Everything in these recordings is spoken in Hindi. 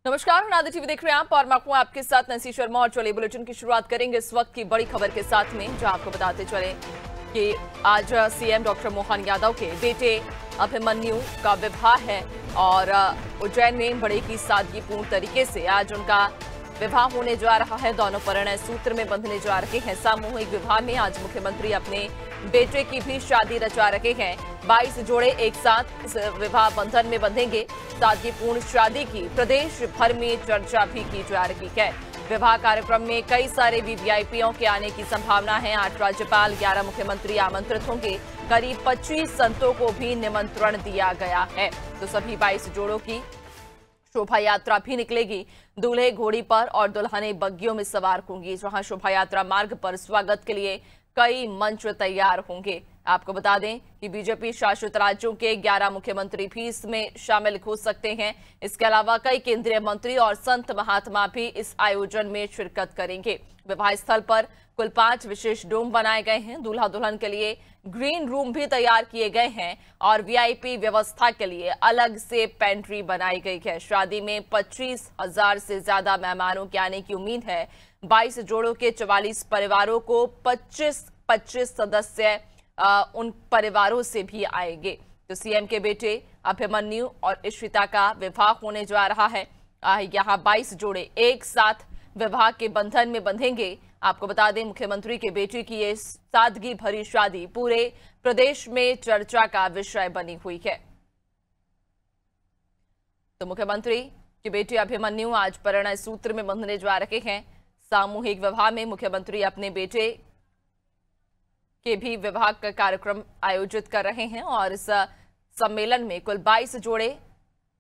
नमस्कार, नादिर टीवी देख रहे हैं आप और मैं हूं आपके साथ नैन्सी शर्मा। और चलिए बुलेटिन की शुरुआत करेंगे इस वक्त की बड़ी खबर के साथ में, जहां आपको बताते चले कि आज सीएम डॉक्टर मोहन यादव के बेटे अभिमन्यु का विवाह है और उज्जैन में बड़े ही सादगीपूर्ण तरीके से आज उनका विवाह होने जा रहा है। दोनों परिणय सूत्र में बंधने जा रहे हैं। सामूहिक विवाह में आज मुख्यमंत्री अपने बेटे की भी शादी रचा रहे हैं। 22 जोड़े एक साथ इस विवाह बंधन में बंधेंगे। सादगीपूर्ण शादी की प्रदेश भर में चर्चा भी की जा रही है। विवाह कार्यक्रम में कई सारे वीवीआईपीओं के आने की संभावना है। 8 राज्यपाल, 11 मुख्यमंत्री आमंत्रित होंगे। करीब 25 संतों को भी निमंत्रण दिया गया है। तो सभी 22 जोड़ों की शोभा यात्रा भी निकलेगी। दूल्हे घोड़ी पर और दुल्हनें बग्गियों में सवार होंगी, जहां शोभा यात्रा मार्ग पर स्वागत के लिए कई मंच तैयार होंगे। आपको बता दें कि बीजेपी शासित राज्यों के 11 मुख्यमंत्री भी इसमें शामिल हो सकते हैं। इसके अलावा कई केंद्रीय मंत्री और संत महात्मा भी इस आयोजन में शिरकत करेंगे। विवाह स्थल पर कुल 5 विशेष डोम बनाए गए हैं। दूल्हा दुल्हन के लिए ग्रीन रूम भी तैयार किए गए हैं और वीआईपी व्यवस्था के लिए अलग से पेंट्री बनाई गई है। शादी में 25,000 से ज्यादा मेहमानों के आने की उम्मीद है। 22 जोड़ों के 44 परिवारों को 25 सदस्य उन परिवारों से भी आएंगे। तो सीएम के बेटे अभिमन्यु और इशिता का विवाह होने जा रहा है। यहाँ 22 जोड़े एक साथ विवाह के बंधन में बंधेंगे। आपको बता दें, मुख्यमंत्री के बेटे की ये सादगी भरी शादी पूरे प्रदेश में चर्चा का विषय बनी हुई है। तो मुख्यमंत्री के बेटे अभिमन्यु आज परिणय सूत्र में बंधने जा रहे हैं। सामूहिक विवाह में मुख्यमंत्री अपने बेटे के भी विवाह का कार्यक्रम आयोजित कर रहे हैं और इस सम्मेलन में कुल 22 जोड़े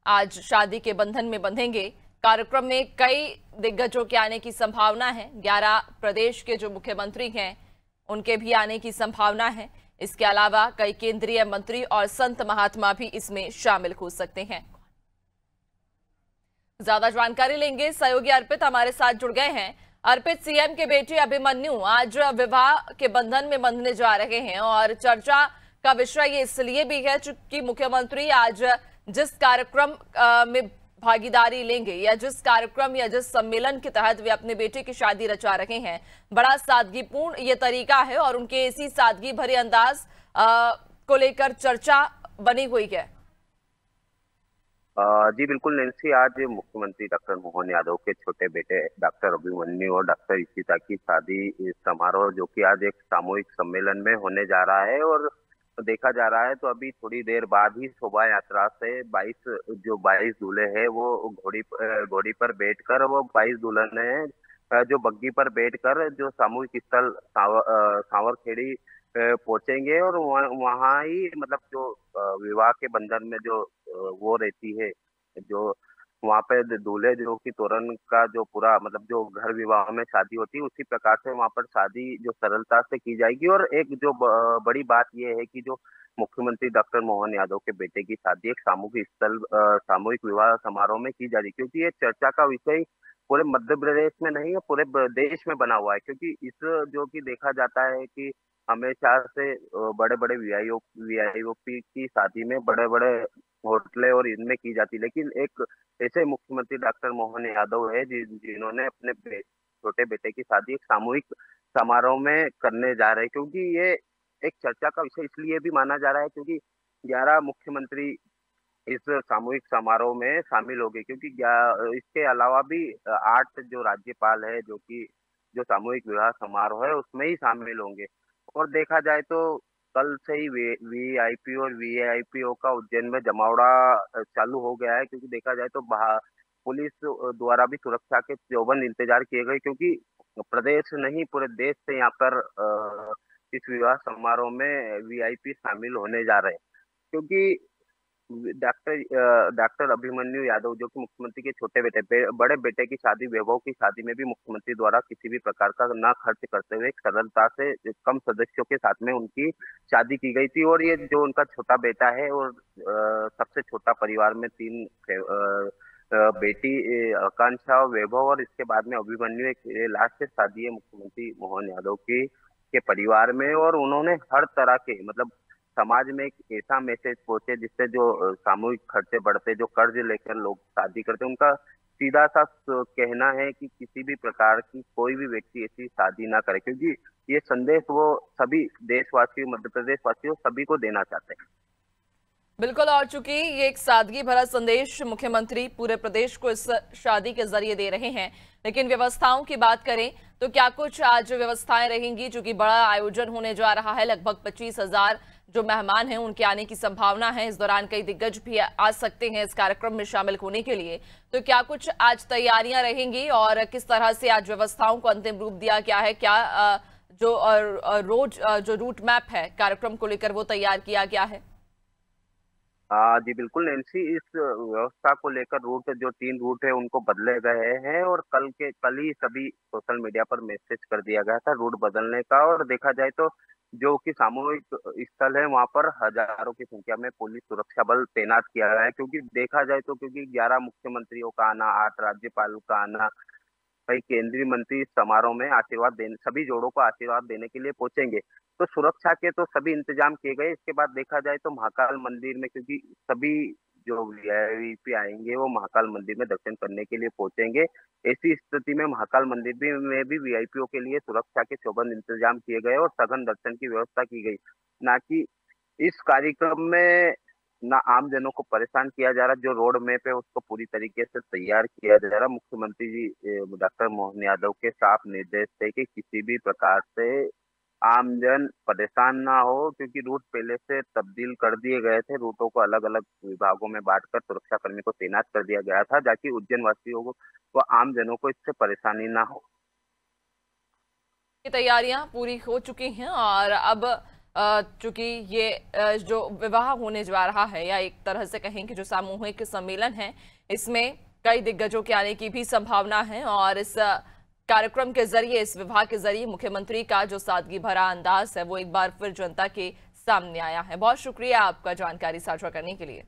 आज शादी के बंधन में बंधेंगे। कार्यक्रम में कई दिग्गजों के आने की संभावना है। 11 प्रदेश के जो मुख्यमंत्री हैं उनके भी आने की संभावना है। इसके अलावा कई केंद्रीय मंत्री और संत महात्मा भी इसमें शामिल हो सकते हैं। ज्यादा जानकारी लेंगे, सहयोगी अर्पित हमारे साथ जुड़ गए हैं। अर्पित, सीएम के बेटे अभिमन्यु आज विवाह के बंधन में बंधने जा रहे हैं और चर्चा का विषय ये इसलिए भी है चूंकि मुख्यमंत्री आज जिस कार्यक्रम में भागीदारी लेंगे या जिस कार्यक्रम या जिस सम्मेलन के तहत वे अपने बेटे की शादी रचा रहे हैं, बड़ा सादगीपूर्ण ये तरीका है और उनके इसी सादगी भरे अंदाज को लेकर चर्चा बनी हुई है। जी बिल्कुल नैन्सी, आज मुख्यमंत्री डॉक्टर मोहन यादव के छोटे बेटे डॉक्टर अभिमन्यु और डॉक्टर इशिता की शादी समारोह, जो कि आज एक सामूहिक सम्मेलन में होने जा रहा है और देखा जा रहा है तो अभी थोड़ी देर बाद ही शोभा यात्रा से 22 दूल्हे हैं वो घोड़ी पर बैठकर, वो 22 दुल्हन है जो बग्गी पर बैठकर जो सामूहिक स्थल सांवरखेड़ी पहुंचेंगे और वहाँ ही मतलब जो विवाह के बंधन में जो वो रहती है, जो वहाँ पे दूल्हे जो कि तोरण का जो पूरा मतलब जो घर विवाह में शादी होती है उसी प्रकार से वहाँ पर शादी जो सरलता से की जाएगी। और एक जो बड़ी बात ये है कि जो मुख्यमंत्री डॉक्टर मोहन यादव के बेटे की शादी एक सामूहिक विवाह समारोह में की जा रही है, क्योंकि ये चर्चा का विषय पूरे मध्य प्रदेश में नहीं है, पूरे देश में बना हुआ है। क्योंकि इस जो कि देखा जाता है कि हमेशा से बड़े बड़े वीआईपी की शादी में बड़े बड़े होटलें और इनमें की जाती, लेकिन एक ऐसे मुख्यमंत्री डॉक्टर मोहन यादव है जिन्होंने अपने छोटे बेटे की शादी एक सामूहिक समारोह में करने जा रहे हैं। क्योंकि ये एक चर्चा का विषय इसलिए भी माना जा रहा है क्योंकि 11 मुख्यमंत्री इस सामूहिक समारोह में शामिल हो गए, क्योंकि इसके अलावा भी 8 जो राज्यपाल है जो कि जो सामूहिक विवाह समारोह है उसमें ही शामिल होंगे। और देखा जाए तो कल से ही वीआईपी और वीआईपीओ का उज्जैन में जमावड़ा चालू हो गया है, क्योंकि देखा जाए तो पुलिस द्वारा भी सुरक्षा के चौबंद इंतजार किए गए, क्योंकि प्रदेश नहीं पूरे देश से यहाँ पर इस विवाह समारोह में वीआईपी शामिल होने जा रहे हैं। क्योंकि डॉक्टर अभिमन्यु यादव जो कि मुख्यमंत्री के छोटे बड़े बेटे की शादी, वैभव की शादी में भी मुख्यमंत्री द्वारा किसी भी प्रकार का ना खर्च करते हुए एक सरलता से कम सदस्यों के साथ में उनकी शादी की गई थी। और ये जो उनका छोटा बेटा है और सबसे छोटा परिवार में 3 बेटी आकांक्षा, वैभव और इसके बाद में अभिमन्यु, एक लास्ट शादी है मुख्यमंत्री मोहन यादव की के परिवार में। और उन्होंने हर तरह के मतलब समाज में एक ऐसा मैसेज पहुंचे जिससे जो सामूहिक खर्चे बढ़ते, जो कर्ज लेकर लोग शादी करते, उनका सीधा सा कहना है कि किसी भी प्रकार की कोई भी व्यक्ति ऐसी शादी ना करे, क्योंकि ये संदेश वो सभी देशवासियों, मध्य प्रदेश वासियों सभी को देना चाहते हैं। बिल्कुल, और चूंकि ये एक सादगी भरा संदेश मुख्यमंत्री पूरे प्रदेश को इस शादी के जरिए दे रहे हैं, लेकिन व्यवस्थाओं की बात करें तो क्या कुछ आज व्यवस्थाएं रहेंगी? चूंकि बड़ा आयोजन होने जा रहा है, लगभग 25,000 जो मेहमान हैं उनके आने की संभावना है। इस दौरान कई दिग्गज भी आ सकते हैं इस कार्यक्रम में शामिल होने के लिए। तो क्या कुछ आज तैयारियां रहेंगी और किस तरह से आज व्यवस्थाओं को अंतिम रूप दिया गया है? क्या जो रूट मैप है कार्यक्रम को लेकर वो तैयार किया गया है? जी बिल्कुल नैन्सी, इस व्यवस्था को लेकर रूट जो 3 रूट है उनको बदले गए हैं, और कल ही सभी सोशल मीडिया पर मैसेज कर दिया गया था रूट बदलने का। और देखा जाए तो जो कि सामूहिक स्थल है वहां पर हजारों की संख्या में पुलिस सुरक्षा बल तैनात किया गया है, क्योंकि देखा जाए तो क्योंकि 11 मुख्यमंत्रियों का आना, 8 राज्यपालों का आना, कई केंद्रीय मंत्री इस समारोह में आशीर्वाद देने, सभी जोड़ों को आशीर्वाद देने के लिए पहुंचेंगे। तो सुरक्षा के तो सभी इंतजाम किए गए। इसके बाद देखा जाए तो महाकाल मंदिर में, क्योंकि सभी जो वीआईपी आएंगे वो महाकाल मंदिर में दर्शन करने के लिए पहुंचेंगे। ऐसी स्थिति में महाकाल मंदिर में भी वीआईपीओ के लिए सुरक्षा के चौबंद इंतजाम किए गए और सघन दर्शन की व्यवस्था की गई। ना कि इस कार्यक्रम में ना आम जनों को परेशान किया जा रहा, जो रोड मैप है उसको पूरी तरीके से तैयार किया जा रहा। मुख्यमंत्री जी डॉक्टर मोहन यादव के साफ निर्देश थे कि किसी भी प्रकार से आमजन परेशान ना हो, क्योंकि रूट पहले से तब्दील कर दिए गए थे। रूटों को अलग अलग विभागों में बांटकर सुरक्षा कर्मी को तैनात कर दिया गया था, ताकि उज्जैन वासियों को व आम जनों को इससे परेशानी ना हो। तैयारियां पूरी हो चुकी हैं और अब चूंकि ये जो विवाह होने जा रहा है, या एक तरह से कहें कि जो सामूहिक सम्मेलन है, इसमें कई दिग्गजों के आने की भी संभावना है। और इस कार्यक्रम के जरिए, इस विवाह के जरिए मुख्यमंत्री का जो सादगी भरा अंदाज है वो एक बार फिर जनता के सामने आया है। बहुत शुक्रिया आपका जानकारी साझा करने के लिए।